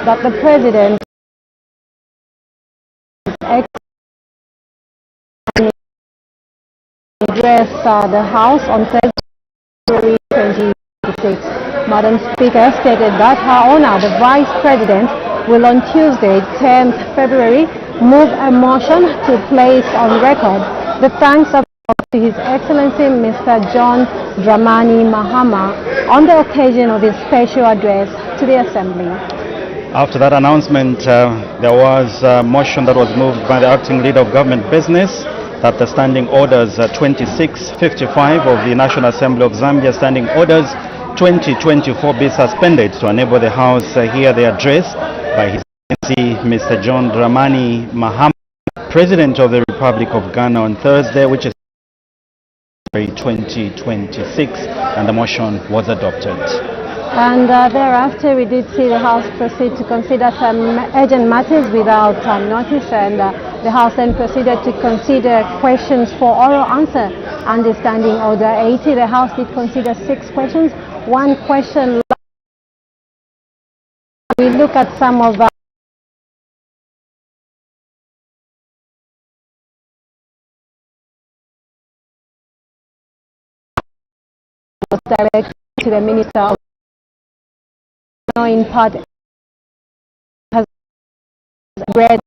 That the President address the House on February 2026. Madam Speaker stated that Her Honor, the Vice President, will on Tuesday, 10th February, move a motion to place on record the thanks of to His Excellency Mr. John Dramani Mahama on the occasion of his special address to the Assembly. After that announcement, there was a motion that was moved by the acting leader of government business that the standing orders 2655 of the National Assembly of Zambia standing orders 2024 be suspended to enable the House hear the address by His Excellency Mr. John Dramani Mahama, President of the Republic of Ghana, on Thursday, which is 2026, and the motion was adopted. And thereafter, we did see the House proceed to consider some urgent matters without notice, and the House then proceeded to consider questions for oral answer. Understanding Order 80, the House did consider 6 questions. 1 question. We look at some of directed to the Minister of in part has read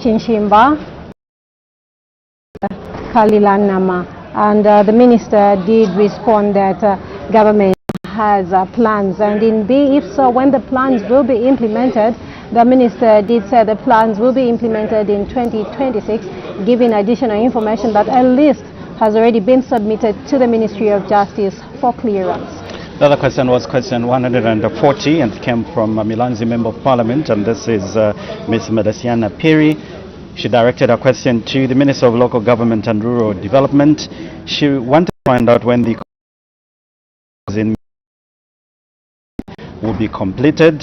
Chinchimba Kalilanama, and the minister did respond that government has plans, and indeed, if so, when the plans will be implemented. The minister did say the plans will be implemented in 2026, giving additional information that a list has already been submitted to the Ministry of Justice for clearance. The other question was question 140, and it came from Milanzi Member of Parliament, and this is Ms. Medesiana Piri. She directed a question to the Minister of Local Government and Rural Development. She wanted to find out when the will be completed.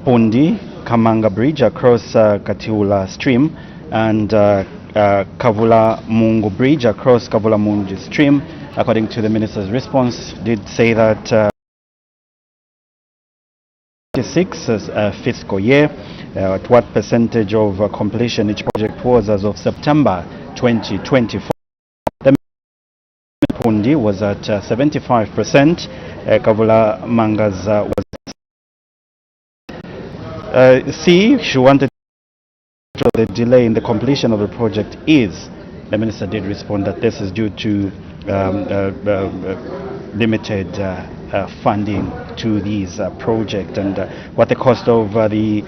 Pundi Kamanga Bridge across Katiula Stream, and Kavula Mungu Bridge across Kavula Mungu Stream. According to the minister's response, did say that 26 fiscal year, at what percentage of completion each project was as of September 2024. The Pundi was at 75%. Kavula Mangas was she wanted to know the delay in the completion of the project is. The minister did respond that this is due to limited funding to these projects, and what the cost of the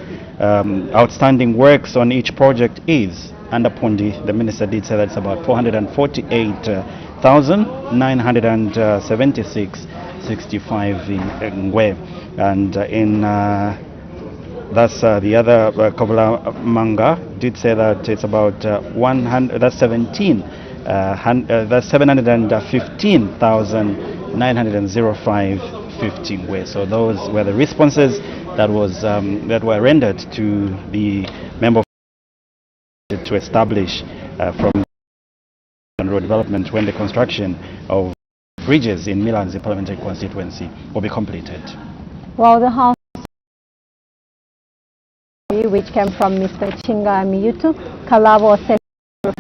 outstanding works on each project is. Under Pundi, the minister did say that it's about 448,976.65 in Ngwe, and in that's the other Kavula Manga did say that it's about 715,905.15 way. So those were the responses that was that were rendered to the member to establish from and Rural Development when the construction of bridges in Milanzi parliamentary constituency will be completed? Well, the House, which came from Mr. Chinga Miyutu, Kalabo of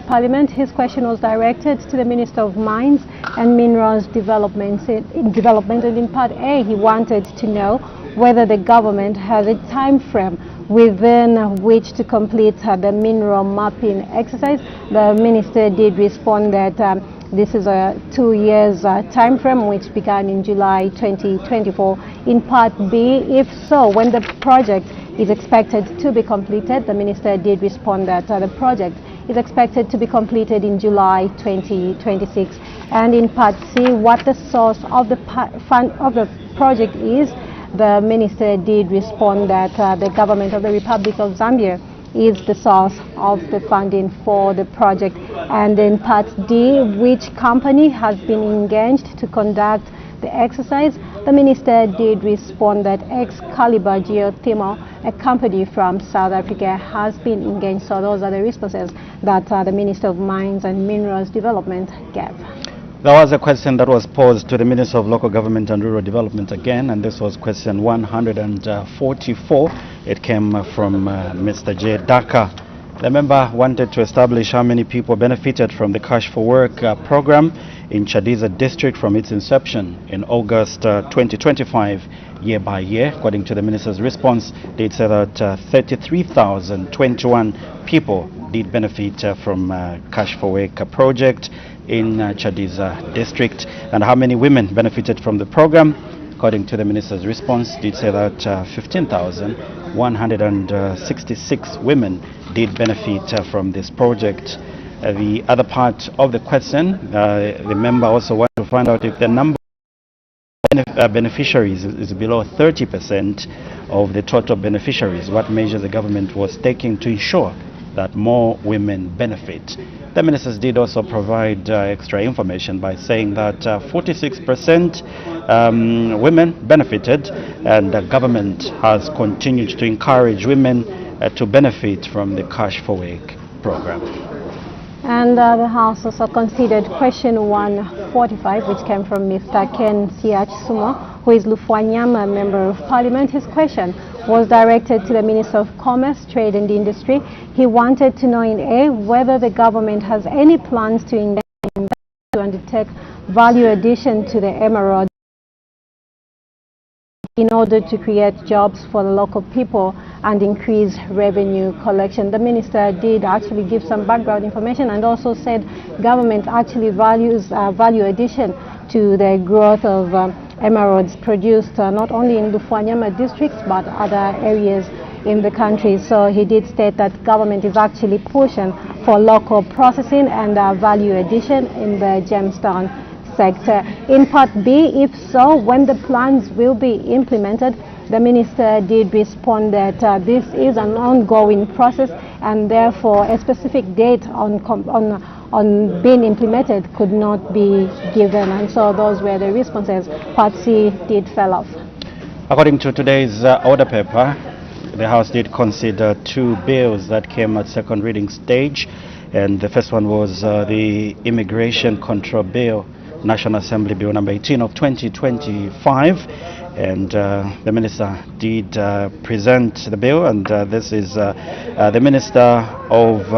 Parliament. His question was directed to the Minister of Mines and Minerals Development. And in part A, he wanted to know whether the government has a time frame within which to complete the mineral mapping exercise. The minister did respond that this is a 2 years time frame which began in July 2024. In part B, if so, when the project is expected to be completed, the minister did respond that the project is expected to be completed in July 2026. And in part C, what the source of the fund of the project is, the minister did respond that the government of the Republic of Zambia is the source of the funding for the project. And in part D, which company has been engaged to conduct the exercise, the minister did respond that Excalibur Geothermal, a company from South Africa, has been engaged. So those are the responses that the Minister of Mines and Minerals Development gave. There was a question that was posed to the Minister of Local Government and Rural Development again, and this was question 144. It came from Mr. J. Daka. The member wanted to establish how many people benefited from the Cash for Work program in Chadiza district from its inception in August 2025, year by year. According to the minister's response, they said that 33,021 people did benefit from Cash for Work project in Chadiza district. And how many women benefited from the program? According to the minister's response, did say that 15,166 women did benefit from this project. The other part of the question, the member also wanted to find out if the number of beneficiaries is below 30% of the total beneficiaries, what measures the government was taking to ensure that more women benefit. The ministers did also provide extra information by saying that 46% women benefited, and the government has continued to encourage women to benefit from the Cash for Work program. And the House also considered question 145, which came from Mr. Ken Siach Sumo, who is Lufwanyama Member of Parliament. His question was directed to the Minister of Commerce, Trade and Industry. He wanted to know in A, whether the government has any plans to invest to undertake value addition to the emerald in order to create jobs for the local people and increase revenue collection. The minister did actually give some background information and also said government actually values value addition to the growth of emeralds produced not only in Lufwanyama districts but other areas in the country. So he did state that government is actually pushing for local processing and value addition in the gemstone sector. In part B, if so, when the plans will be implemented, the minister did respond that this is an ongoing process and therefore a specific date on being implemented could not be given. And so those were the responses. Part C did fell off. According to today's order paper, the House did consider two bills that came at second reading stage, and the first one was the Immigration Control Bill, National Assembly Bill number 18 of 2025, and the minister did present the bill, and this is the Minister of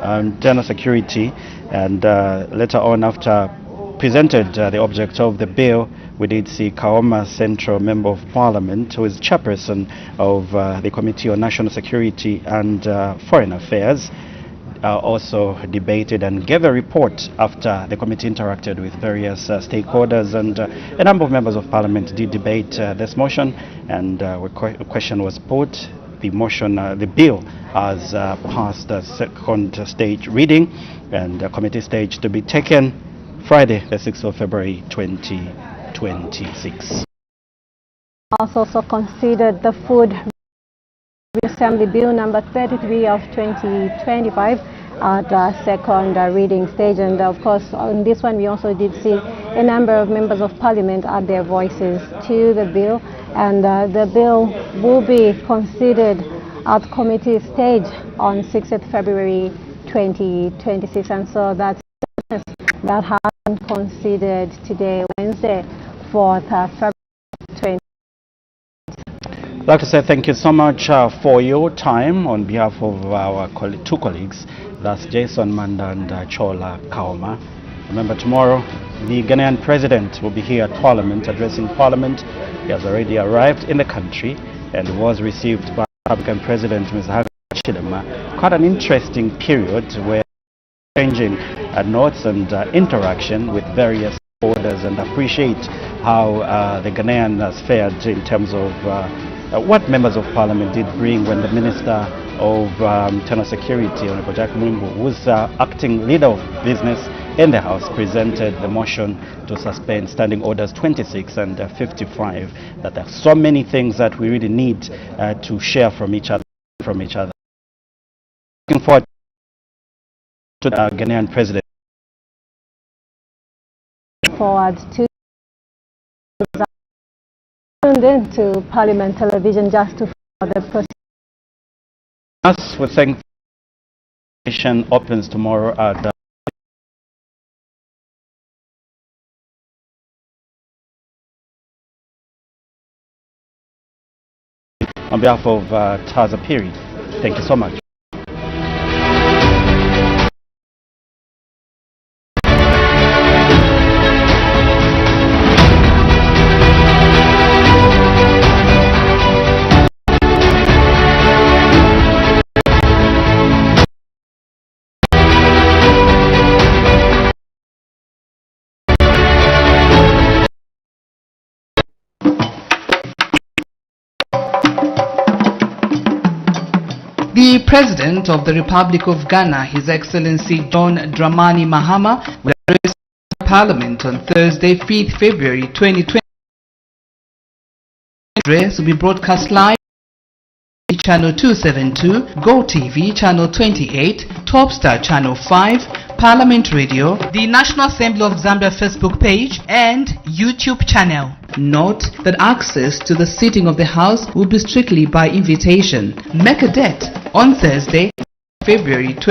Internal Security, and later on, after presented the object of the bill, we did see Kaoma Central Member of Parliament, who is chairperson of the Committee on National Security and Foreign Affairs, also debated and gave a report after the committee interacted with various stakeholders, and a number of members of parliament did debate this motion, and a question was put. The motion, the bill has passed the second stage reading and committee stage to be taken Friday, the 6th of February 2026. Also considered the Food Assembly Bill number 33 of 2025 at the second reading stage, and of course on this one we also did see a number of members of parliament add their voices to the bill, and the bill will be considered at committee stage on 6th February 2026, and so that's that have been considered today, Wednesday, 4th February 2020. I'd like to say thank you so much for your time on behalf of our two colleagues, that's Jason Manda and Chola Kaoma. Remember, tomorrow the Ghanaian president will be here at Parliament, addressing Parliament. He has already arrived in the country and was received by Republican President Mr. Chilema. Quite an interesting period where changing notes and interaction with various orders, and appreciate how the Ghanaian has fared in terms of what members of Parliament did bring when the Minister of Internal Security, Honorable Jack Mwimbu, who was acting leader of business in the House, presented the motion to suspend Standing Orders 26 and 55. That there are so many things that we really need to share from each other. Looking forward to the Ghanaian president. Forward to tuned in to Parliament Television just to follow the process. Us, we think the session opens tomorrow at on behalf of Taza Piri. Thank you so much. The President of the Republic of Ghana, His Excellency John Dramani Mahama, will address Parliament on Thursday, 5th February 2020. The address will be broadcast live on Channel 272, Go TV Channel 28, Topstar Channel 5, Parliament Radio, the National Assembly of Zambia Facebook page, and YouTube channel. Note that access to the sitting of the House will be strictly by invitation. Make a date on Thursday, February 2020.